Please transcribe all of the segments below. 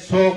100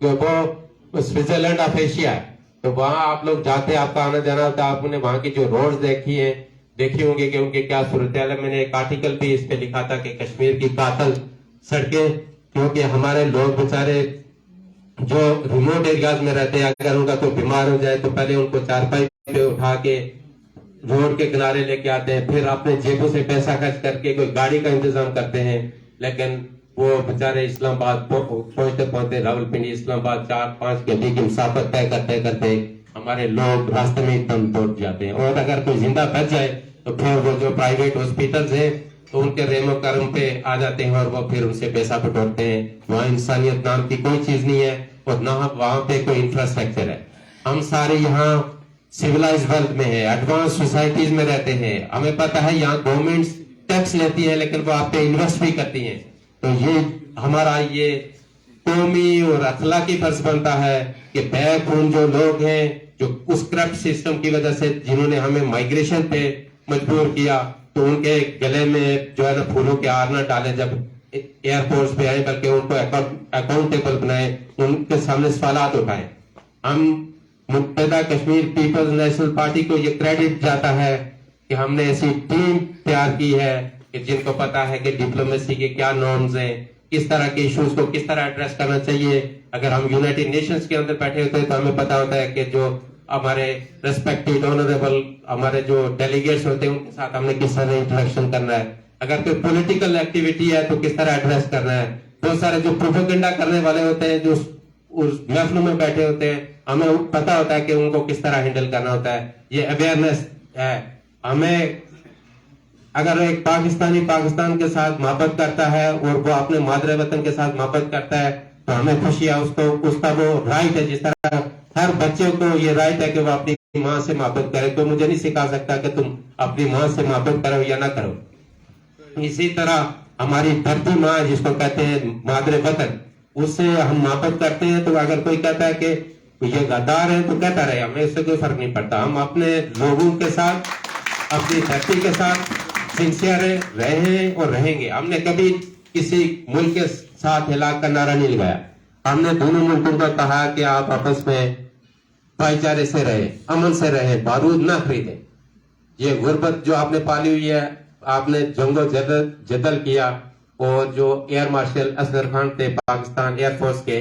کہ وہ Switzerland of Asia ہے، تو وہاں آپ لوگ جاتے ہیں، آپ کا آنا جانا ہوتا ہے، آپ نے وہاں کی جو روڈز دیکھی ہوں گی کہ ان کے کیا صورتحال ہے. میں نے ایک آرٹیکل بھی اس پہ لکھا تھا کہ کشمیر کی قاتل سڑکیں، کیونکہ ہمارے لوگ بیچارے جو ریموٹ ایریاز میں رہتے ہیں، اگر ان کا کوئی بیمار ہو جائے تو پہلے ان کو چارپائی پہ اٹھا کے روڈ کے کنارے لے کے آتے ہیں، پھر اپنے جیبوں سے پیسہ خرچ کر کے کوئی گاڑی کا انتظام کرتے ہیں، لیکن وہ بیچارے اسلام آباد پہنچتے راول پنڈی اسلام آباد 4-5 گھنٹے کی مسافت طے کرتے کرتے ہمارے لوگ راستے میں دم توڑ جاتے ہیں. اور اگر کوئی زندہ بچ جائے تو پھر وہ جو پرائیویٹ ہاسپٹلز ہیں تو ان کے رحم و کرم پہ آ جاتے ہیں اور وہ پھر ان سے پیسہ بٹورتے ہیں. وہاں انسانیت نام کی کوئی چیز نہیں ہے اور نہ وہاں پہ کوئی انفراسٹرکچر ہے. ہم سارے یہاں سیولائز ورلڈ میں ہیں، ایڈوانس سوسائٹیز میں رہتے ہیں، ہمیں پتہ ہے یہاں گورنمنٹس ٹیکس لیتی ہے لیکن وہ آپ پہ انویسٹ بھی کرتی ہیں. تو یہ ہمارا یہ قومی اور اخلاقی فرض بنتا ہے کہ بیک خون جو لوگ ہیں جو اس کرپٹ سسٹم کی وجہ سے جنہوں نے ہمیں مائگریشن پہ مجبور کیا، تو ان کے گلے میں جو ہے نا پھولوں کے ہار نہ ڈالیں جب ایئر فورس پہ آئے، بلکہ ان کو اکاؤنٹیبل بنائیں، ان کے سامنے سوالات اٹھائیں. ہم متحدہ کشمیر پیپلز نیشنل پارٹی کو یہ کریڈٹ جاتا ہے کہ ہم نے ایسی ٹیم تیار کی ہے کہ جن کو پتا ہے کہ ڈپلومیسی کے کیا نارمز ہیں، کس طرح کے ایشوز کو کس طرح ایڈریس کرنا چاہیے. اگر ہم یونائٹڈ نیشنز کے اندر بیٹھے ہوتے ہیں تو ہمیں پتا ہوتا ہے کہ جو ہمارے ریسپیکٹڈ آنریبل ہمارے جو ڈیلیگیٹس ہوتے ہیں ان کے ساتھ ہم نے کس طرح انٹریکشن کرنا ہے. اگر کوئی پولیٹیکل ایکٹیویٹی ہے تو کس طرح ایڈریس کرنا ہے. بہت سارے جو پروپیگنڈا کرنے والے ہوتے ہیں جو اس محفلوں میں بیٹھے ہوتے ہیں، ہمیں پتا ہوتا ہے کہ ان کو کس طرح ہینڈل کرنا ہوتا ہے. یہ اویئرنیس ہے. ہمیں اگر ایک پاکستانی پاکستان کے ساتھ محبت کرتا ہے اور وہ اپنے مادر وطن کے ساتھ محبت کرتا ہے تو ہمیں خوشی ہے، اس کا وہ رائٹ ہے. جس طرح ہر بچے کو یہ رائٹ ہے کہ وہ اپنی ماں سے محبت کرے، تو مجھے نہیں سکھا سکتا کہ تم اپنی ماں سے محبت کرو یا نہ کرو. اسی طرح ہماری دھرتی ماں جس کو کہتے ہیں مادر وطن، اس سے ہم محبت کرتے ہیں. تو اگر کوئی کہتا ہے کہ یہ غدار ہے تو کہتا رہے، ہمیں اس سے کوئی فرق نہیں پڑتا. ہم اپنے لوگوں کے ساتھ اپنی دھرتی کے ساتھ سنسیئر رہے ہیں اور رہیں گے. ہم نے کبھی کسی ملک کے ساتھ ہلاک کا نعرہ نہیں لگایا. ہم نے دونوں ملکوں کا کہا کہ آپ آپس میں بھائی چارے سے رہے، امن سے رہے، بارود نہ خریدیں. یہ غربت جو آپ نے پالی ہوئی ہے، آپ نے جنگ و جدل کیا، اور جو ایئر مارشل اصغر خان تھے پاکستان ایئر فورس کے،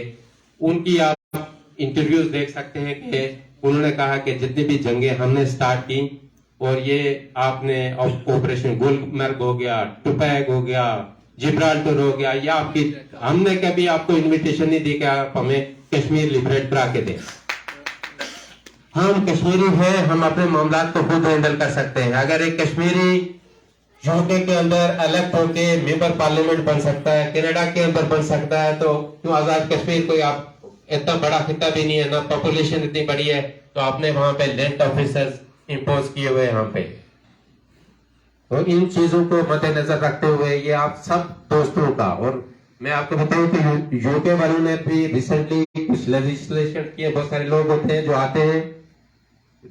ان کی آپ انٹرویوز دیکھ سکتے ہیں کہ انہوں نے کہا کہ جتنی بھی جنگیں ہم نے سٹارٹ کی، اور یہ آپ نے آپریشن گلمرگ ہو گیا، ٹوپیک ہو گیا، جبرالٹر ہو گیا، یہ آپ کی، ہم نے کبھی آپ کو انویٹیشن نہیں دی کہ آپ ہمیں کشمیر لبریٹ کرا کے دیں. ہم کشمیری ہیں، ہم اپنے معاملات کو خود ہینڈل کر سکتے ہیں. اگر ایک کشمیری یوکے کے اندر الیکٹ ہو کے ممبر پارلیمنٹ بن سکتا ہے، کینیڈا کے اندر بن سکتا ہے، تو کیوں آزاد کشمیر کوئی آپ اتنا بڑا خطہ بھی نہیں ہے، نہ پاپولیشن اتنی بڑی ہے، تو آپ نے وہاں پہ لینڈ آفیسرز امپوز کیے ہوئے یہاں پہ. تو ان چیزوں کو مد نظر رکھتے ہوئے یہ آپ سب دوستوں کا، اور میں آپ کو بتاؤں کہ یوکے والوں نے بھی ریسنٹلی کچھ لیجسلیشن کیے. بہت سارے لوگ ہوتے ہیں جو آتے ہیں،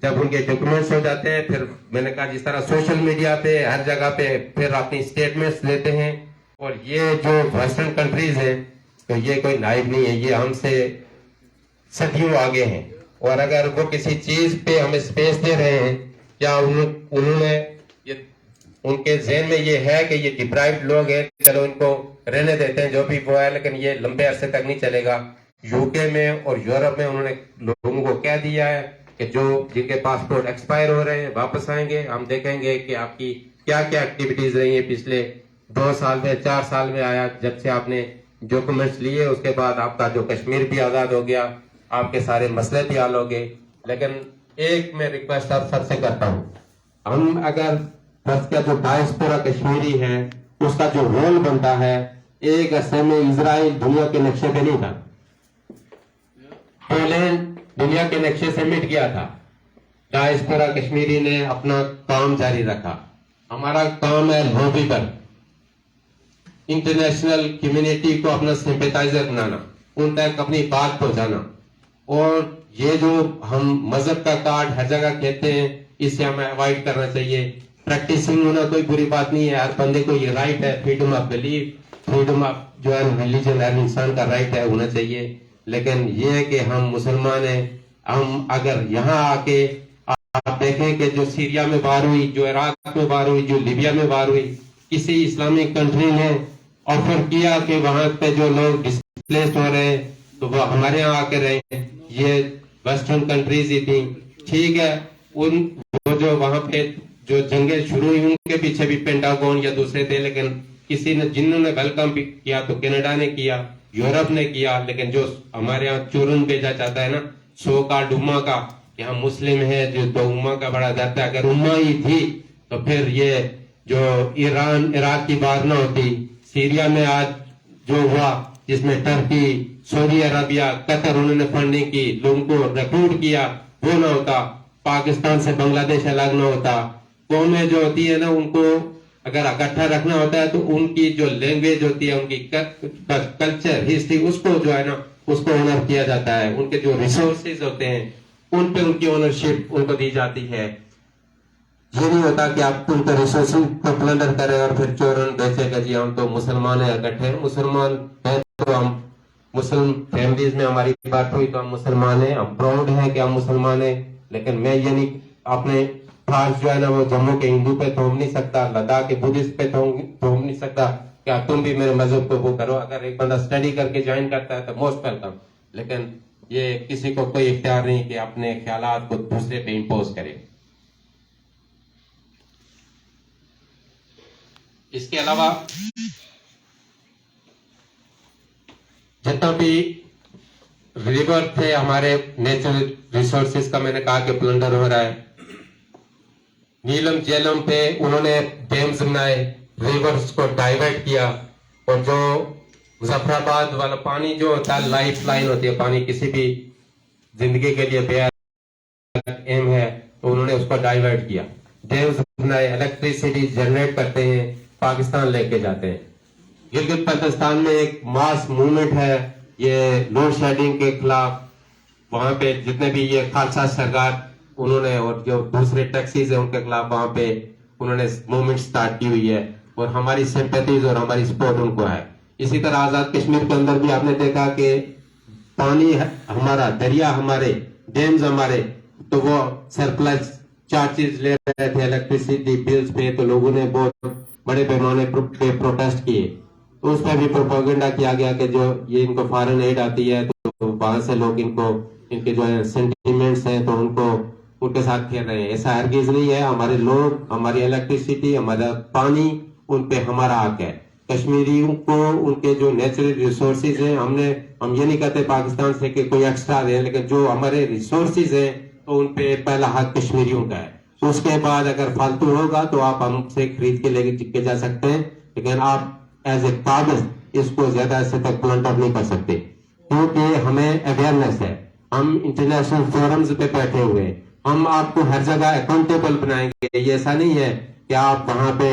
جب ان کے ڈاکومنٹس ہو جاتے ہیں، پھر میں نے کہا جس طرح سوشل میڈیا پہ ہر جگہ پہ پھر اپنی سٹیٹمنٹس لیتے ہیں. اور یہ جو ویسٹرن کنٹریز ہیں تو یہ کوئی نائب نہیں ہے، یہ ہم سے صدیوں آگے ہیں. اور اگر وہ کسی چیز پہ ہمیں سپیس دے رہے ہیں، یا انہوں نے ان کے ذہن میں یہ ہے کہ یہ ڈپرائیوڈ لوگ ہیں، چلو ان کو رہنے دیتے ہیں جو بھی وہ ہے، لیکن یہ لمبے عرصے تک نہیں چلے گا. یوکے میں اور یورپ میں انہوں نے لوگوں کو کہہ دیا ہے کہ جو جن کے پاسپورٹ ایکسپائر ہو رہے ہیں واپس آئیں گے. ہم دیکھیں گے کہ آپ کی کیا کیا ایکٹیویٹیز رہی ہیں پچھلے 2 سال میں، 4 سال میں. آیا جب سے آپ نے ڈاکومنٹس لیے اس کے بعد آپ کا جو کشمیر بھی آزاد ہو گیا، آپ کے سارے مسئلے بھی حل ہو گئے. لیکن ایک میں ریکویسٹ آپ سب سے کرتا ہوں، ہم اگر بس کا جو ڈائسپورا کشمیری ہے اس کا جو رول بنتا ہے، ایک عرصے میں اسرائیل دنیا کے نقشے پہ نہیں تھا، پولینڈ دنیا کے نقشے سے مٹ گیا تھا. ڈائسپورا کشمیری نے اپنا کام جاری رکھا. ہمارا کام ہے لوبی پر، انٹرنیشنل کمیونٹی کو اپنا سمپیٹائزر بنانا، ان تک اپنی بات پہنچانا. اور یہ جو ہم مذہب کا کارڈ ہر جگہ کہتے ہیں، اس سے ہمیں اوائڈ کرنا چاہیے. پریکٹسنگ ہونا کوئی بری بات نہیں ہے، ہر بندے کو یہ رائٹ ہے، freedom of belief, freedom of جو ہے ریلیجن ہر انسان کا رائٹ ہے، ہونا چاہیے. لیکن یہ ہے کہ ہم مسلمان ہیں. ہم اگر یہاں آ کے آپ دیکھیں کہ جو سیریا میں وار ہوئی, جو عراق میں وار ہوئی, جو لیبیا میں وار ہوئی, کسی اسلامک کنٹری نے آفر کیا کہ وہاں پہ جو لوگ ڈسپلیسڈ ہو رہے ہیں تو وہ ہمارے یہاں آ کے رہے. یہ ویسٹرن کنٹریز ہی تھیں. ٹھیک ہے, وہ جو وہاں پہ جو جنگیں شروع ہوئی ان کے پیچھے بھی پینٹاگون یا دوسرے تھے, لیکن کسی نے جنہوں نے ویلکم بھی کیا تو کینیڈا نے کیا, یورپ نے کیا. لیکن جو ہمارے یہاں چورن بھیجا جاتا ہے نا, سو کا ڈوما کا, کہ ہم مسلم ہیں, جو تو امہ کا بڑا درد ہے. اگر امہ ہی تھی تو پھر یہ جو ایران عراق کی بات نہ ہوتی. سیریا میں آج جو ہوا جس میں ٹرکی, سعودی عربیہ, قطر انہوں نے فنڈنگ کی, لوگوں کو ریکروٹ کیا, وہ نہ ہوتا. پاکستان سے بنگلہ دیش الگ نہ ہوتا. قومیں جو ہوتی ہے نا ان کو اگر اکٹھا رکھنا ہوتا ہے تو ان کی جو لینگویج ہوتی ہے, ان کی کلچر, ہسٹری, اس کو جو ہے نا اس کو آنر کیا جاتا ہے. ان کے جو ریسورسز ہوتے ہیں ان پہ ان کی آنرشپ ان کو دی جاتی ہے. یہ نہیں ہوتا کہ آپ ان کے ریسورسز کو پلنڈر کریں اور پھر چورن بیچے گا. جی ہم تو مسلمان ہیں, اکٹھے مسلمان ہیں تو ہم مسلم فیملیز میں ہماری بات ہوئی تو ہم مسلمان ہیں, ہم پراؤڈ ہیں کہ ہم مسلمان ہیں. لیکن میں یہ نہیں اپنے خاص جو ہے نا وہ جموں کے ہندو پہ تھوم نہیں سکتا, لداخ کے بدھسٹ پہ تھوم نہیں سکتا کہ تم بھی میرے مذہب کو وہ کرو. اگر ایک بندہ اسٹڈی کر کے جوائن کرتا ہے تو موسٹ ویلکم, لیکن یہ کسی کو کوئی اختیار نہیں کہ اپنے خیالات کو دوسرے پہ امپوز کرے. اس کے علاوہ جتنا بھی ریور تھے ہمارے نیچرل ریسورسز کا, میں نے کہا کہ پلنڈر ہو رہا ہے. نیلم جیلم پہ انہوں نے ڈیمز بنائے, ریورز کو ڈائیورٹ کیا, اور جو مظفر آباد والا پانی جو ہوتا ہے لائف لائن ہوتی ہے, پانی کسی بھی زندگی کے لیے بے اہم ہے, تو انہوں نے اس کو ڈائیورٹ کیا. ڈیمز بنائے, الیکٹریسٹی جنریٹ کرتے ہیں, پاکستان لے کے جاتے ہیں. گلگت بلتستان میں ایک ماس موومنٹ ہے یہ لوڈ شیڈنگ کے خلاف. وہاں پہ جتنے بھی یہ خالصہ سرکار انہوں نے اور جو دوسرے ٹیکسیز ہیں ان کے خلاف وہاں پہ انہوں نے موومنٹ سٹارٹ کی ہوئی ہے, اور ہماری سمپیتھیز اور ہماری سپورٹ ان کو ہے. اسی طرح آزاد کشمیر کے اندر بھی آپ نے دیکھا کہ پانی ہمارا, دریا ہمارے, ڈیمز ہمارے, تو وہ سرپلس چارجز لے رہے تھے الیکٹریسٹی بلز پہ, تو لوگوں نے بہت بڑے پیمانے پہ پروٹیسٹ کیے. تو اس پہ بھی پروپیگنڈا کیا گیا کہ جو یہ ان کو فارن ایڈ آتی ہے تو وہاں سے لوگ ان کو ان کے جو سینٹیمنٹس ہیں تو ان کو ان کے ساتھ کھیل رہے ہیں. ایسا ہرگز نہیں ہے. ہمارے لوگ, ہماری الیکٹریسٹی, ہمارا پانی, ان پہ ہمارا حق ہے. کشمیریوں کو ان کے جو نیچرل ریسورسز ہیں, ہم یہ نہیں کہتے پاکستان سے کہ کوئی ایکسٹرا دیں, لیکن جو ہمارے ریسورسز ہیں تو ان پہ پہلا حق کشمیریوں کا ہے. اس کے بعد اگر فالتو ہوگا تو آپ ہم سے خرید کے لے کے جا سکتے ہیں, لیکن آپ ایز اے قابض اس کو زیادہ عرصے تک پلنٹر نہیں کر سکتے, کیونکہ ہمیں اویئرنیس ہے. ہم انٹرنیشنل فورمز پہ بیٹھے ہوئے ہیں, ہم آپ کو ہر جگہ اکاؤنٹیبل بنائیں گے. یہ ایسا نہیں ہے کہ آپ وہاں پہ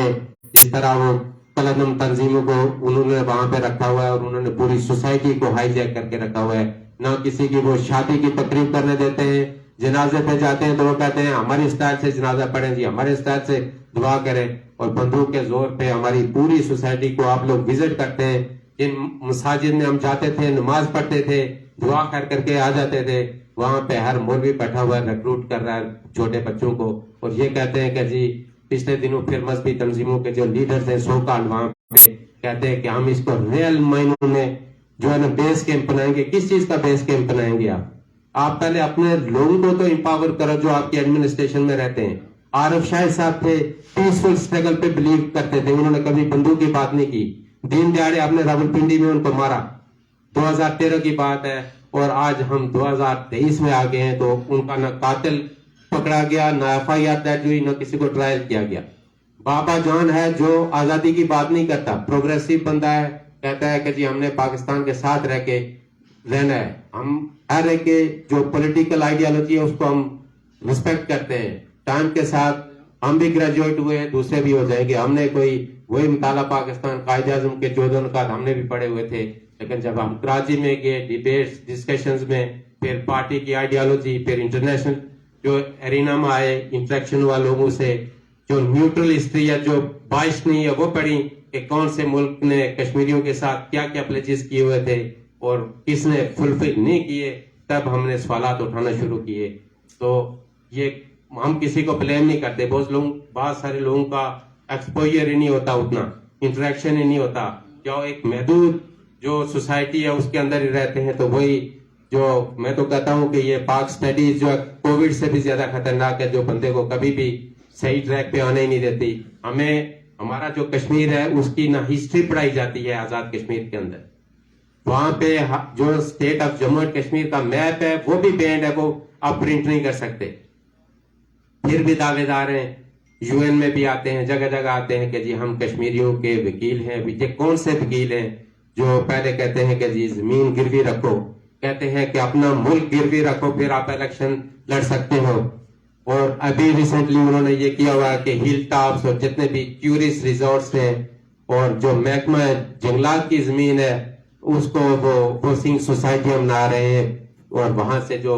جس طرح وہ قلم تنظیموں کو انہوں نے وہاں پہ رکھا ہوا ہے اور انہوں نے پوری سوسائٹی کو ہائی جیک کر کے رکھا ہوا ہے. نہ کسی کی وہ شادی کی تقریب کرنے دیتے ہیں, جنازے پہ جاتے ہیں تو وہ کہتے ہیں ہماری اسٹائل سے جنازہ پڑھیں جی, ہمارے اسٹائل سے دعا کریں, اور بندوق کے زور پہ ہماری پوری سوسائٹی کو آپ لوگ وزٹ کرتے ہیں. جن مساجد میں ہم جاتے تھے, نماز پڑھتے تھے, دعا کر کے آ جاتے تھے, وہاں پہ ہر مولوی بیٹھا ہوا ہے, ریکروٹ کر رہا ہے چھوٹے بچوں کو, اور یہ کہتے ہیں کہ جی پچھلے دنوں پھر مذہبی تنظیموں کے جو لیڈرز ہیں سو کال وہاں پہ کہتے ہیں کہ ہم اس کو ریئل معنوں میں جو ہے نا بیس کیمپ بنائیں گے. کس چیز کا بیس کیمپ بنائیں گے آپ پہلے اپنے لوگوں کو تو امپاور کرو جو آپ کی ایڈمنسٹریشن میں رہتے ہیں. عارف شاہد صاحب تھے, پیسفل اسٹرگل پہ بلیو کرتے تھے, انہوں نے کبھی بندوق کی بات نہیں کی. دین دیہڑے آپ نے راولپنڈی میں ان کو مارا, 2013 کی بات ہے, اور آج ہم 2023 میں آ گئے ہیں تو ان کا نہ قاتل پکڑا گیا, نہ FIR درج ہوئی, نہ کسی کو ٹرائل کیا گیا. بابا جان ہے جو آزادی کی بات نہیں کرتا, پروگریسو بندہ ہے, کہتا ہے کہ جی ہم نے پاکستان کے ساتھ رہ کے رہنا ہے. ہم ہر ایک کے جو پولیٹیکل آئیڈیالوجی ہے اس کو ہم رسپیکٹ کرتے ہیں. ٹائم کے ساتھ ہم بھی گریجویٹ ہوئے ہیں, دوسرے بھی ہو جائیں گے. ہم نے کوئی وہی مطالعہ پاکستان قائد اعظم کے 14 نکات ہم نے بھی پڑھے ہوئے تھے, لیکن جب ہم کراچی میں گئے ڈیبیٹس ڈسکشنز میں, پھر پارٹی کی آئیڈیالوجی, پھر انٹرنیشنل جو ارینا میں آئے, انٹریکشن ہوا لوگوں سے, جو نیوٹرل ہسٹری یا جو باعث نہیں ہے وہ پڑھی کہ کون سے ملک نے کشمیریوں کے ساتھ کیا کیا پلیجز کیے ہوئے تھے, اور کس نے فلفل نہیں کیے، تب ہم نے سوالات اٹھانا شروع کیے. تو یہ ہم کسی کو بلیم نہیں کرتے. بہت سارے لوگوں کا ایکسپوجر ہی نہیں ہوتا، اتنا انٹریکشن ہی نہیں ہوتا. جو ایک محدود جو سوسائٹی ہے اس کے اندر ہی رہتے ہیں. تو وہی جو میں تو کہتا ہوں کہ یہ پاک اسٹڈیز جو کووڈ سے بھی زیادہ خطرناک ہے، جو بندے کو کبھی بھی صحیح ٹریک پہ آنے ہی نہیں دیتی. ہمارا جو کشمیر ہے اس کی نہ ہسٹری پڑھائی جاتی ہے آزاد کشمیر کے اندر. وہاں پہ جو state of Jammu and Kashmir کا میپ ہے وہ بھی بینڈ ہے، وہ آپ پرنٹ نہیں کر سکتے. پھر بھی دعوے دار ہیں، یو این میں بھی آتے ہیں، جگہ جگہ آتے ہیں کہ جی ہم کشمیریوں کے وکیل ہیں. یہ کون سے وکیل ہیں جو پہلے کہتے ہیں کہ جی زمین گروی رکھو، کہتے ہیں کہ اپنا ملک گروی رکھو پھر آپ الیکشن لڑ سکتے ہو. اور ابھی ریسنٹلی انہوں نے یہ کیا ہوا کہ ہل ٹاپس اور جتنے بھی ٹورسٹ ریزورٹس ہیں اور جو محکمہ جنگلات کی زمین ہے اس کو وہ ہاؤسنگ سوسائٹی بنا رہے ہیں، اور وہاں سے جو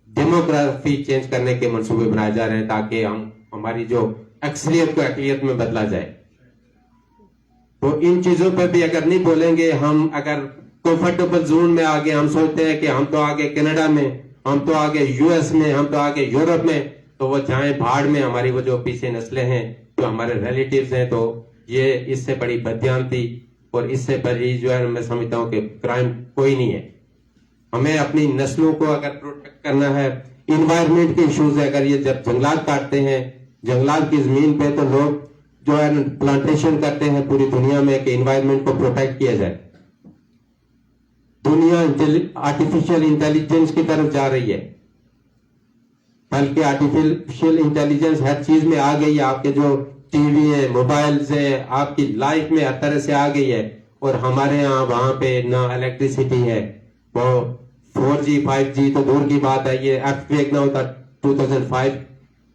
ڈیموگرافی چینج کرنے کے منصوبے بنائے جا رہے ہیں تاکہ ہماری جو اکثریت کو اقلیت میں بدلا جائے. تو ان چیزوں پہ بھی اگر نہیں بولیں گے، ہم اگر کمفرٹیبل زون میں آگے ہم سوچتے ہیں کہ ہم تو آگے کینیڈا میں، ہم تو آگے یو ایس میں، ہم تو آگے یورپ میں، تو وہ جائیں بھاڑ میں. ہماری وہ جو پیچھے نسلیں ہیں جو ہمارے ریلیٹیوز ہیں، تو یہ اس سے بڑی بدیانتی اور اس سے بڑی جو ہے میں سمجھتا ہوں کہ کرائم کوئی نہیں ہے. ہمیں اپنی نسلوں کو اگر پروٹیکٹ کرنا ہے، انوائرمنٹ کے ایشوز ہے، اگر یہ جب جنگلات کاٹتے ہیں جنگلات کی زمین پہ تو لوگ جو ہے پلانٹیشن کرتے ہیں پوری دنیا میں کہ انوائرمنٹ کو پروٹیکٹ کیا جائے. دنیا آرٹیفیشل انٹیلیجنس کی طرف جا رہی ہے، بلکہ آرٹیفیشل انٹیلیجنس ہر چیز میں آ گئی ہے. آپ کے جو ٹی وی ہے، موبائلز ہیں، آپ کی لائف میں ہر طرح سے آ گئی ہے. اور ہمارے یہاں وہاں پہ نہ الیکٹریسٹی ہے، وہ 4G 5G تو دور کی بات ہے. یہ ایرتھ کویک نہ ہوتا 2005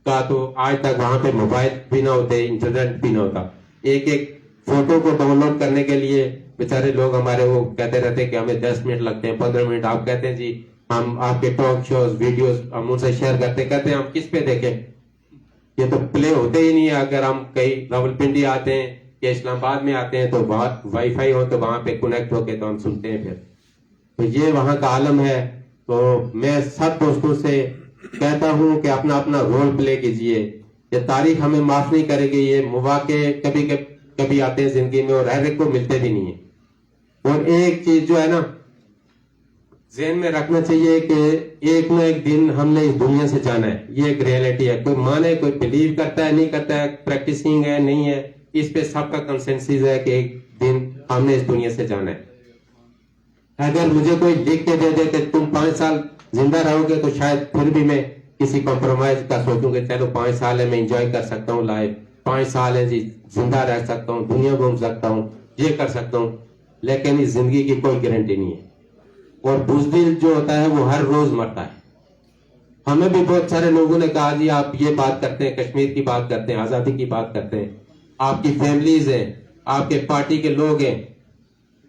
کا تو آج تک وہاں پہ موبائل بھی نہ ہوتے، انٹرنیٹ بھی نہ ہوتا. ایک فوٹو کو ڈاؤن لوڈ کرنے کے لیے بیچارے لوگ ہمارے وہ کہتے رہتے ہیں کہ ہمیں 10 منٹ لگتے ہیں، 15 منٹ. آپ کہتے ہیں جی ہم آپ کے ٹاک شوز ویڈیوز ہم ان سے شیئر کرتے ہیں، کہتے ہیں ہم کس پہ دیکھیں، یہ تو پلے ہوتے ہی نہیں ہے. اگر ہم کہیں راولپنڈی آتے ہیں یا اسلام آباد میں آتے ہیں تو وائی فائی ہو تو وہاں پہ کنیکٹ ہو کے تو ہم سنتے ہیں. پھر تو یہ وہاں کا عالم ہے. تو میں سب دوستوں سے کہتا ہوں کہ اپنا اپنا رول پلے کیجئے. یہ تاریخ ہمیں معاف نہیں کرے گی. یہ مواقع کبھی آتے ہیں زندگی میں اور ہر ایک کو ملتے بھی نہیں ہیں. اور ایک چیز جو ہے نا ذہن میں رکھنا چاہیے کہ ایک نہ ایک دن ہم نے اس دنیا سے جانا ہے. یہ ایک ریئلٹی ہے. کوئی مانے، کوئی بلیو کرتا ہے نہیں کرتا ہے، پریکٹسنگ ہے نہیں ہے، اس پہ سب کا کنسنسس ہے کہ ایک دن ہم نے اس دنیا سے جانا ہے. اگر مجھے کوئی لکھ کے دے دے کہ تم 5 سال زندہ رہو گے تو شاید پھر بھی میں کسی کمپرومائز کا سوچوں کہ چلو 5 سال ہے میں انجوائے کر سکتا ہوں لائف، 5 سال ہے جی زندہ رہ سکتا ہوں، دنیا گھوم سکتا ہوں، یہ کر سکتا ہوں. لیکن اس زندگی کی کوئی گارنٹی نہیں ہے. اور بزدل جو ہوتا ہے وہ ہر روز مرتا ہے. ہمیں بھی بہت سارے لوگوں نے کہا جی آپ یہ بات کرتے ہیں، کشمیر کی بات کرتے ہیں، آزادی کی بات کرتے ہیں، آپ کی فیملیز ہیں، آپ کے پارٹی کے لوگ ہیں،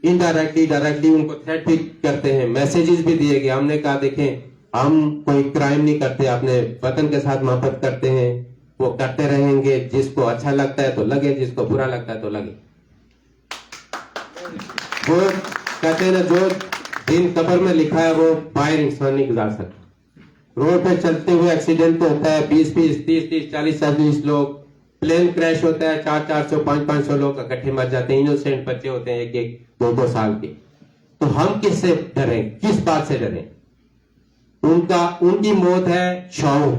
ڈائریکٹلی ان کو تھریٹ بھی کرتے ہیں، میسیجز بھی دیے گئے. ہم نے کہا دیکھیں ہم کوئی کرائم نہیں کرتے، اپنے وطن کے ساتھ محبت کرتے ہیں، وہ کرتے رہیں گے. جس کو اچھا لگتا ہے تو لگے، جس کو برا لگتا ہے تو لگے. وہ کہتے ہیں نا جو دن قبر میں لکھا ہے وہ باہر انسان نہیں گزار سکتا. روڈ پہ چلتے ہوئے ایکسیڈنٹ تو ہوتا ہے، 20 30 40 40 لوگ. پلین کریش ہوتا ہے، 400 500 لوگ اکٹھے مر جاتے ہیں. انوسینٹ بچے ہوتے ہیں 1 2 سال کے. تو ہم کس سے ڈریں، کس بات سے ڈریں؟ ان کی موت ہے شعور.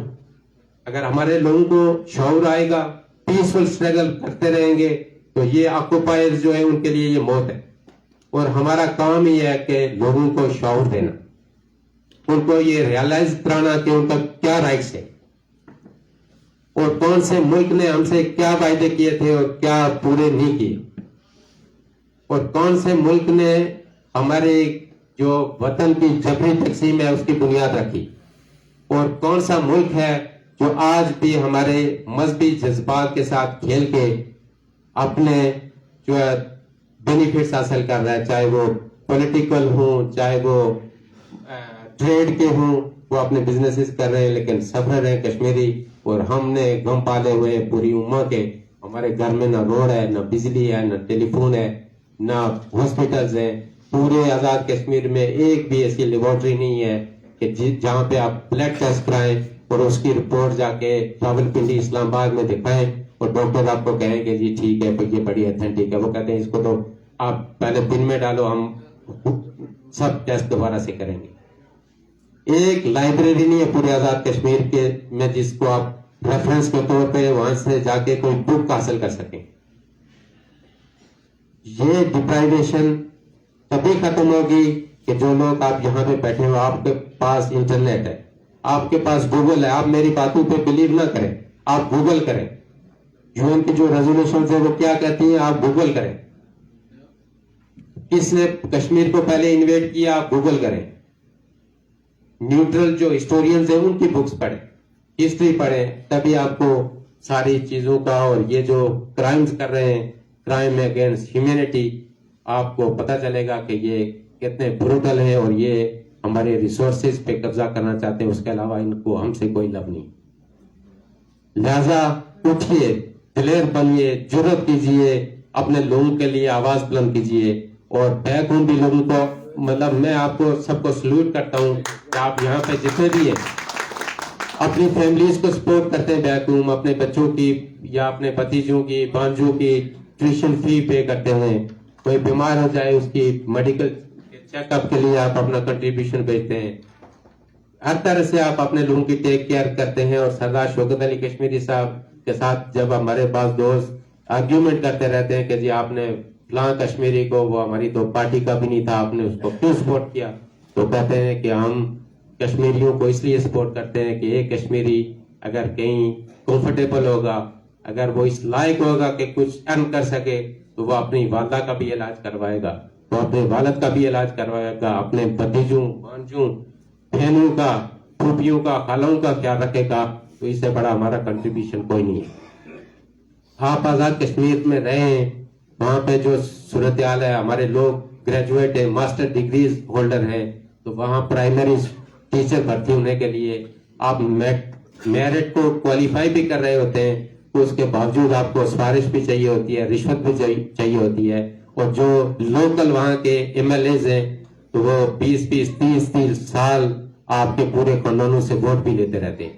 اگر ہمارے لوگوں کو شعور آئے گا، پیسفل اسٹرگل کرتے رہیں گے تو یہ آکوپائر جو ہے ان کے لیے یہ موت ہے. اور ہمارا کام ہی ہے کہ لوگوں کو شعور دینا، ان کو یہ ریئلائز کرانا کہ ان کا کیا رائٹس ہے اور کون سے ملک نے ہم سے کیا وعدے کیے تھے اور کیا پورے نہیں کیے، اور کون سے ملک نے ہمارے جو وطن کی جبری تقسیم ہے اس کی بنیاد رکھی، اور کون سا ملک ہے جو آج بھی ہمارے مذہبی جذبات کے ساتھ کھیل کے اپنے جو ہے بینیفٹس حاصل کر رہا ہے، چاہے وہ پولیٹیکل ہوں، چاہے وہ ٹریڈ کے ہوں. وہ اپنے بزنسز کر رہے ہیں لیکن سفر ہیں کشمیری. اور ہم نے غم پالے ہوئے پوری امت کے. ہمارے گھر میں نہ روڈ ہے، نہ بجلی ہے، نہ ٹیلی فون ہے، نہ ہاسپٹلز ہیں. پورے آزاد کشمیر میں ایک بھی ایسی لیبارٹری نہیں ہے کہ جہاں پہ آپ بلڈ ٹیسٹ کرائیں اور اس کی رپورٹ جا کے راولپنڈی اسلام آباد میں دکھائیں اور ڈاکٹر آپ کو کہیں کہ جی ٹھیک ہے یہ بڑی اتھینٹک ہے. وہ کہتے ہیں اس کو تو آپ پہلے بن میں ڈالو, ہم سب ٹیسٹ دوبارہ سے کریں گے. ایک لائبریری نہیں ہے پورے آزاد کشمیر کے میں جس کو آپ ریفرنس کے طور پہ وہاں سے جا کے کوئی بک حاصل کر سکیں. یہ ڈپرائیویشن تبھی ختم ہوگی کہ جو لوگ آپ یہاں پہ بیٹھے ہو, آپ کے پاس انٹرنیٹ ہے, آپ کے پاس گوگل ہے. آپ میری باتوں پہ بلیو نہ کریں, آپ گوگل کریں. UN کی جو ریزولوشن ہے وہ کیا کہتی ہیں, آپ گوگل کریں. کس نے کشمیر کو پہلے انویٹ کیا, آپ گوگل کریں. نیوٹرل جو ہسٹورینز ہیں ان کی بکس پڑھیں, ہسٹری پڑھیں, تبھی آپ کو ساری چیزوں کا اور یہ جو کرائمز کر رہے ہیں, کرائم اگینسٹ ہیومینٹی, آپ کو پتا چلے گا کہ یہ کتنے بروٹل ہیں اور یہ ہمارے ریسورسز پہ قبضہ کرنا چاہتے ہیں. اس کے علاوہ ان کو ہم سے کوئی لب نہیں. لہذا اٹھیے, دلیر بنیے, جرأت کیجیے, اپنے لوگوں کے لیے آواز بلند کیجیے. اور بیک ہوم بھی لوگوں کو, مطلب میں آپ کو سب کو سلوٹ کرتا ہوں کہ آپ یہاں پہ جتنے بھی ہیں اپنی فیملیز کو سپورٹ کرتے ہیں بیک ہوم, اپنے بچوں کی یا اپنے بھتیجوں کی بھانجوں کی ٹیوشن فی پے کرتے ہیں. کوئی بیمار ہو جائے اس کی میڈیکل چیک اپ کے لیے آپ اپنا کنٹریبیوشن بھیجتے ہیں. ہر طرح سے آپ اپنے لوگوں کی ٹیک کیئر کرتے ہیں. اور سردار شوکت علی کشمیری صاحب کے ساتھ جب ہمارے پاس دوست آرگیومنٹ کرتے رہتے ہیں کہ جی آپ نے فلاں کشمیری کو, وہ ہماری تو پارٹی کا بھی نہیں تھا, آپ نے اس کو کیوں سپورٹ کیا, تو کہتے ہیں کہ ہم کشمیریوں کو اس لیے سپورٹ کرتے ہیں کہ ایک کشمیری اگر کہیں کمفرٹیبل ہوگا, اگر وہ اس لائق ہوگا کہ کچھ ارن کر سکے, تو وہ اپنی والدہ کا بھی علاج کروائے گا, وہ اپنے والد کا بھی علاج کروائے گا, اپنے بھتیجوں, بھانجوں, بہنوں کا, پھوپھیوں کا, خالوں کا خیال رکھے گا. تو اس سے بڑا ہمارا کنٹریبیوشن کوئی نہیں ہے. آپ آزاد کشمیر میں رہے ہیں, وہاں پہ جو صورتحال ہے, ہمارے لوگ گریجویٹ ہیں, ماسٹر ڈگریز ہولڈر ہیں, تو وہاں پرائمری ٹیچر بھرتی ہونے کے لیے آپ میرٹ کو کوالیفائی بھی کر رہے ہوتے ہیں, تو اس کے باوجود آپ کو سفارش بھی چاہیے ہوتی ہے, رشوت بھی چاہیے ہوتی ہے. اور جو لوکل وہاں کے MLAs ہیں تو وہ 20-30 سال آپ کے پورے خاندانوں سے ووٹ بھی لیتے رہتے ہیں.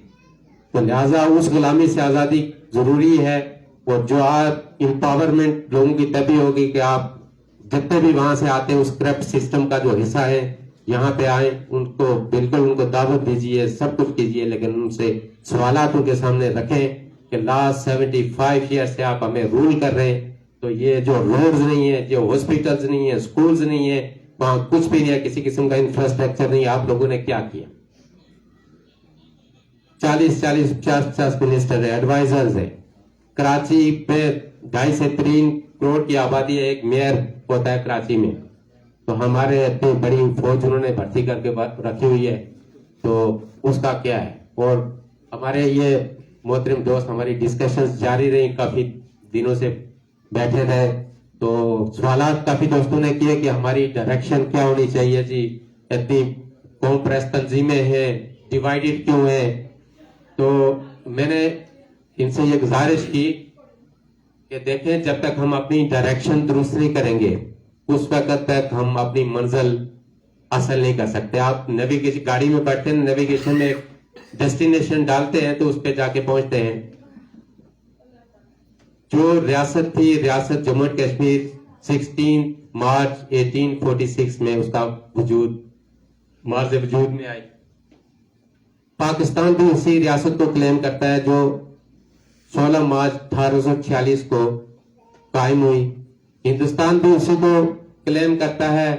تو لہٰذا اس غلامی سے آزادی ضروری ہے. اور جو آپ امپاورمنٹ لوگوں کی تبھی ہوگی کہ آپ جتنے بھی وہاں سے آتے ہیں اس کرپٹ سسٹم کا جو حصہ ہے یہاں پہ آئیں, ان کو بالکل ان کو دعوت دیجیے, سب کچھ کیجیے, لیکن ان سے سوالات ان کے سامنے رکھیں کہ لاسٹ 75 ایئر سے آپ ہمیں رول کر رہے ہیں, تو یہ جو روڈز نہیں ہے, جو ہاسپٹلز نہیں ہے, سکولز نہیں ہے, وہاں کچھ بھی نہیں ہے, کسی قسم کا انفراسٹرکچر نہیں ہے, آپ لوگوں نے کیا کیا؟ 40-50 منسٹر ہے, ایڈوائزرز ہے. کراچی میں 2.5 سے 3 کروڑ کی آبادی ہے, ایک میئر ہوتا ہے کراچی میں, تو ہمارے اتنی بڑی فوج انہوں نے بھرتی کر کے رکھی ہوئی ہے, تو اس کا کیا ہے؟ اور ہمارے یہ محترم دوست, ہماری ڈسکشنز جاری رہی, کافی دنوں سے بیٹھے رہے, تو سوالات کافی دوستوں نے کیے کہ ہماری ڈائریکشن کیا ہونی چاہیے جی, اتنی کمپریس تنظیمیں ہیں, ڈیوائیڈڈ کیوں ہیں؟ تو میں نے ان سے یہ گزارش کی کہ دیکھیں, جب تک ہم اپنی ڈائریکشن درست نہیں کریں گے اس وقت تک ہم اپنی منزل حاصل نہیں کر سکتے. آپ نیویگیشن گاڑی میں بیٹھتے ہیں, نیویگیشن میں ڈیسٹینیشن ڈالتے ہیں تو اس پہ جا کے پہنچتے ہیں. جو ریاست تھی, ریاست جموں اینڈ کشمیر 16 مارچ 1846 میں اس کا وجود مارز وجود میں آئی. پاکستان بھی اسی ریاست کو کلیم کرتا ہے جو 16 مارچ 1846 کو قائم ہوئی. ہندوستان بھی اسی کو کلیم کرتا ہے,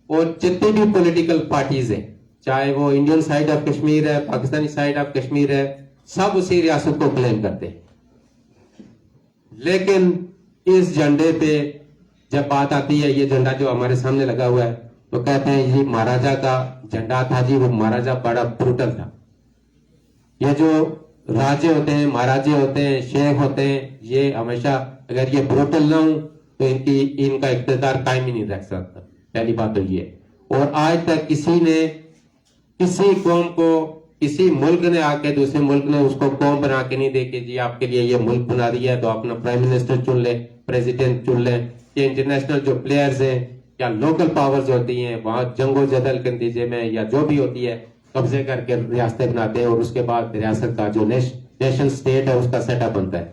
اور جتنی بھی پولیٹیکل پارٹیز ہیں, چاہے وہ انڈین سائیڈ آف کشمیر ہے, پاکستانی سائیڈ آف کشمیر ہے, سب اسی ریاست کو کلیم کرتے ہیں. لیکن اس جھنڈے پہ جب بات آتی ہے, یہ جھنڈا جو ہمارے سامنے لگا ہوا ہے, تو کہتے ہیں یہ مہاراجا کا جھنڈا تھا جی, وہ مہاراجا بڑا بروٹل تھا. یہ جو راجے ہوتے ہیں, مہاراجے ہوتے ہیں, شیخ ہوتے ہیں, یہ ہمیشہ اگر یہ بروٹل نہ ہوں تو ان کا اقتدار قائم ہی نہیں رکھ سکتا. پہلی بات تو یہ. اور آج تک کسی نے کسی قوم کو, کسی ملک نے آ کے دوسرے ملک نے اس کو قوم بنا کے نہیں دے کہ جی آپ کے لیے یہ ملک بنا دیا ہے تو اپنا پرائم منسٹر چن لیں, پریزیڈنٹ چن لیں. یہ انٹرنیشنل جو پلیئرز ہیں, یا لوکل پاورز ہوتی ہیں وہاں جنگ و جدل کے نتیجے میں یا جو بھی ہوتی ہے قبضے کر کے ریاستیں بناتے ہیں اور اس کے بعد ریاست کا جو نیشن اسٹیٹ ہے اس کا سیٹ اپ بنتا ہے.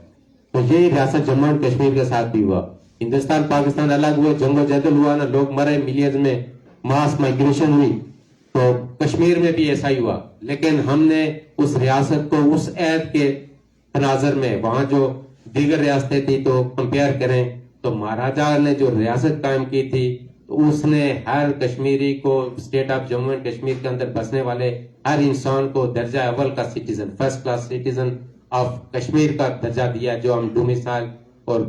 تو یہ ریاست جموں اینڈ کشمیر کے ساتھ بھی ہوا. ہندوستان پاکستان الگ ہوئے, جنگ و جدل ہوا نا, لوگ مرے, ملینز میں ماس مائگریشن ہوئی, تو کشمیر میں بھی ایسا ہی ہوا. لیکن ہم نے اس ریاست کو اس عہد کے تناظر میں, وہاں جو دیگر ریاستیں تھی تو کمپیئر کریں تو مہاراجا نے جو ریاست قائم کی تھی تو اس نے ہر کشمیری کو, state of Jammu and Kashmir کے اندر بسنے والے ہر انسان کو درجہ اول کا citizen, first class citizen of Kashmir کا درجہ دیا, جو ہم ڈومیسائل اور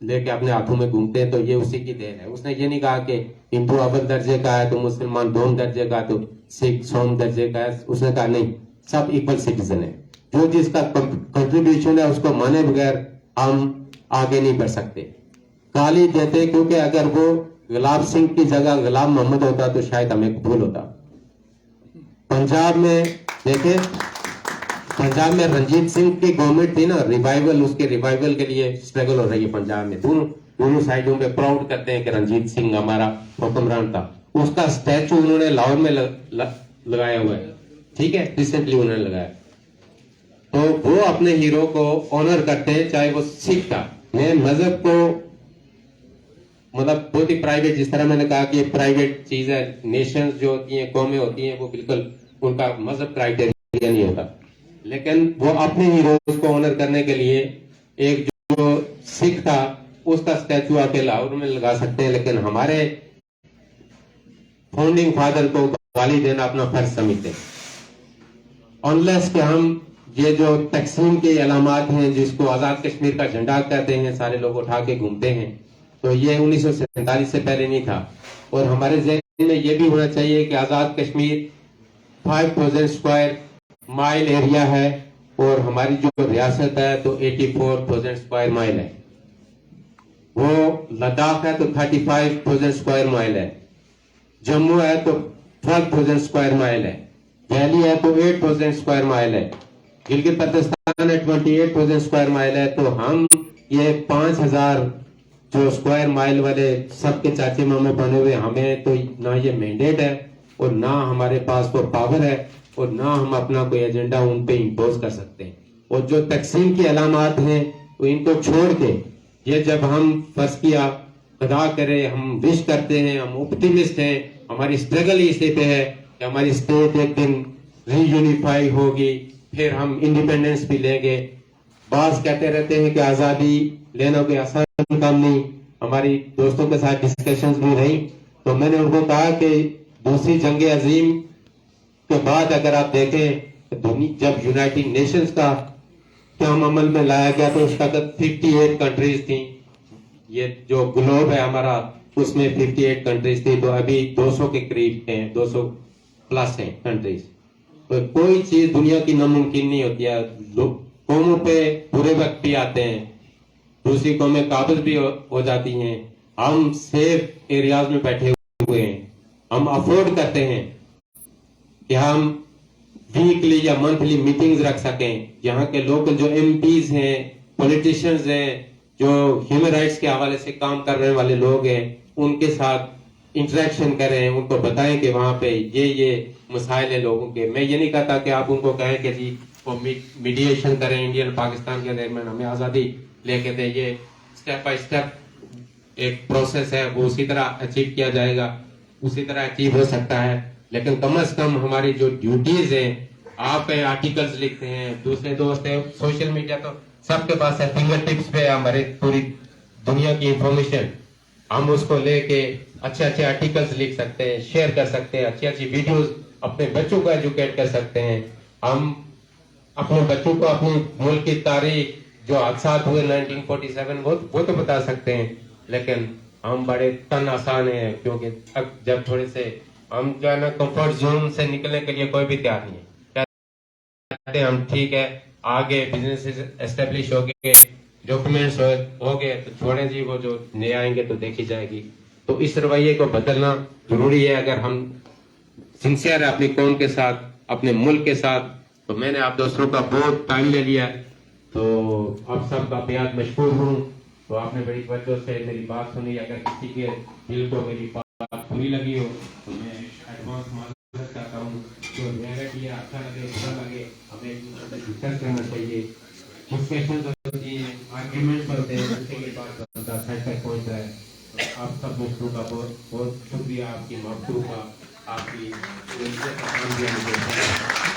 لے کے اپنے ہاتھوں میں گھومتے ہیں. تو یہ اسی کی دین ہے. اس نے یہ نہیں کہا کہ ہندو اول درجے کا ہے تو مسلمان دوم درجے کا, تو سکھ سوم درجے کا ہے. اس نے کہا نہیں, سب ایکول سٹیزن ہے. جو جس کا کنٹریبیوشن ہے اس کو مانے بغیر ہم آگے نہیں بڑھ سکتے. گالی دیتے کیونکہ اگر وہ غلاب سنگھ کی جگہ غلام محمد ہوتا تو شاید ہمیں قبول ہوتا. پنجاب میں دیکھیں, پنجاب میں رنجیت سنگھ کی گورنمنٹ تھی نا, ریوائیول, اس کے ریوائیول کے لیے اسٹرگل ہو رہی ہے پنجاب میں. دونوں سائڈوں پہ پراؤڈ کرتے ہیں کہ رنجیت سنگھ ہمارا حکمران تھا. اس کا اسٹیچو انہوں نے لاہور میں لگایا ہوا ہے, ٹھیک ہے, ریسنٹلی انہوں نے لگایا. تو وہ اپنے ہیرو کو آنر کرتے ہیں, چاہے وہ سکھ تھا. میں مذہب کو مطلب بہت ہی پرائیویٹ, جس طرح میں نے کہا کہ یہ پرائیویٹ چیز ہے. نیشنز جو ہوتی ہیں, قومیں ہوتی ہیں, وہ بالکل ان کا مذہب کرائٹیریا نہیں ہوتا. لیکن وہ اپنے ہیروز کو آنر کرنے کے لیے ایک جو سکھ تھا اس کا اسٹیچو آ کے لاہور میں لگا سکتے ہیں, لیکن ہمارے فاؤنڈنگ فادر کو گالی دینا اپنا فرض سمجھتے ہیں. انلیس کہ ہم یہ جو تقسیم کے علامات ہیں جس کو آزاد کشمیر کا جھنڈا کہتے ہیں, سارے لوگ اٹھا کے گھومتے ہیں, تو یہ 1947 سے پہلے نہیں تھا. اور ہمارے ذہن میں یہ بھی ہونا چاہیے کہ آزاد کشمیر 5000 اسکوائر مائل ایریا ہے اور ہماری جو ریاست ہے تو 84,000 اسکوائر مائل ہے. وہ لداخ ہے تو 35,000 اسکوائر مائل ہے. جموں ہے تو 12,000 اسکوائر مائل ہے. دہلی ہے تو 8,000 اسکوائر مائل ہے. گلگت بلتستان ہے 28,000 اسکوائر مائل ہے. تو ہم یہ 5,000 جو اسکوائر مائل والے سب کے چاچے مامے بنے ہوئے, ہمیں تو نہ یہ مینڈیٹ ہے اور نہ ہمارے پاس وہ پاور ہے اور نہ ہم اپنا کوئی ایجنڈا ان پہ امپوز کر سکتے ہیں. اور جو تقسیم کی علامات ہیں تو ان کو چھوڑ کے یہ جب ہم فرض کیا خدا کرے ہم وش کرتے ہیں, ہم اپٹیمسٹ ہیں, ہماری اسٹرگل اسی پہ ہے کہ ہماری اسٹیٹ ایک دن ری یونیفائی ہوگی, پھر ہم انڈیپینڈنس بھی لیں گے. بعض کہتے رہتے ہیں کہ آزادی لینا کوئی آسان کام نہیں. ہماری دوستوں کے ساتھ ڈسکشنز بھی رہی تو میں نے ان کو کہا کہ دوسری جنگ عظیم کے بعد اگر آپ دیکھیں جب یونائٹڈ نیشنز کا قیام عمل میں لایا گیا تو اس کا 58 کنٹریز تھیں. یہ جو گلوب ہے ہمارا اس میں 58 کنٹریز تھی, تو ابھی 200 کے قریب ہیں, 200 پلس ہیں کنٹریز. تو کوئی چیز دنیا کی ناممکن نہیں ہوتی ہے. قوموں پہ برے وقت بھی آتے ہیں, دوسری قومیں قابض بھی ہو جاتی ہیں. ہم سیف ایریاز میں بیٹھے ہوئے ہیں, ہم افورڈ کرتے ہیں کہ ہم ویکلی یا منتھلی میٹنگز رکھ سکیں. یہاں کے لوکل جو ایم پیز ہیں, پولیٹیشنز ہیں, جو ہیومن رائٹس کے حوالے سے کام کرنے والے لوگ ہیں, ان کے ساتھ انٹریکشن کریں, ان کو بتائیں کہ وہاں پہ یہ مسائل ہیں لوگوں کے. میں یہ نہیں کہتا کہ آپ ان کو کہیں کہ جی وہ میڈیشن کریں انڈیا پاکستان کے درمیان, ہمیں آزادی لے کے دیں. یہ اسٹیپ بائی اسٹیپ ایک پروسیس ہے, وہ اسی طرح اچیو کیا جائے گا, اسی طرح اچیو ہو سکتا ہے. لیکن کم از کم ہماری جو ڈیوٹیز ہیں, آپ آرٹیکلز لکھتے ہیں, دوسرے دوست ہیں, سوشل میڈیا تو سب کے پاس ہے, فنگر ٹپس پہ ہمارے پوری دنیا کی انفارمیشن, ہم اس کو لے کے اچھے اچھے آرٹیکلز لکھ سکتے ہیں, شیئر کر سکتے ہیں, اچھی اچھی ویڈیوز اپنے بچوں کو ایجوکیٹ کر سکتے ہیں. ہم اپنے بچوں کو اپنی ملک کی تاریخ, جو حادثات ہوئے 1947 وہ تو بتا سکتے ہیں. لیکن ہم بڑے تن آسان ہیں, کیونکہ اب جب تھوڑے سے ہم جو ہے نا کمفرٹ زون سے نکلنے کے لیے کوئی بھی تیار نہیں ہے. کہتے ہیں ہم ٹھیک ہے آگے بزنس اسٹیبلش ہو گئے, ڈاکومنٹس ہو گئے تو چھوڑیں جی, وہ جو نئے آئیں گے تو دیکھی جائے گی. تو اس رویے کو بدلنا ضروری ہے اگر ہم سنسیئر ہے اپنی قوم کے ساتھ, اپنے ملک کے ساتھ. تو میں نے آپ دوستوں کا بہت ٹائم لے لیا, تو آپ سب کا بےحد مشکور ہوں. تو آپ نے بڑی توجہ سے میری بات سنی. اگر کسی کے دل کو میری بات بری لگی ہو تو میں ایڈوانس معذرت کرتا ہوں. جو ریئلٹی اچھا لگے برا لگے ہمیں ڈسکس کرنا چاہیے. ڈسکشن ہوتی ہیں, آرگیومنٹس ہوتے ہیں, اس کے بعد بندہ سچ تک پہنچتا ہے. آپ سب دوستوں کا بہت بہت شکریہ, آپ کی محبتوں کا, آپ کی عزت کا کام دیا مجھے.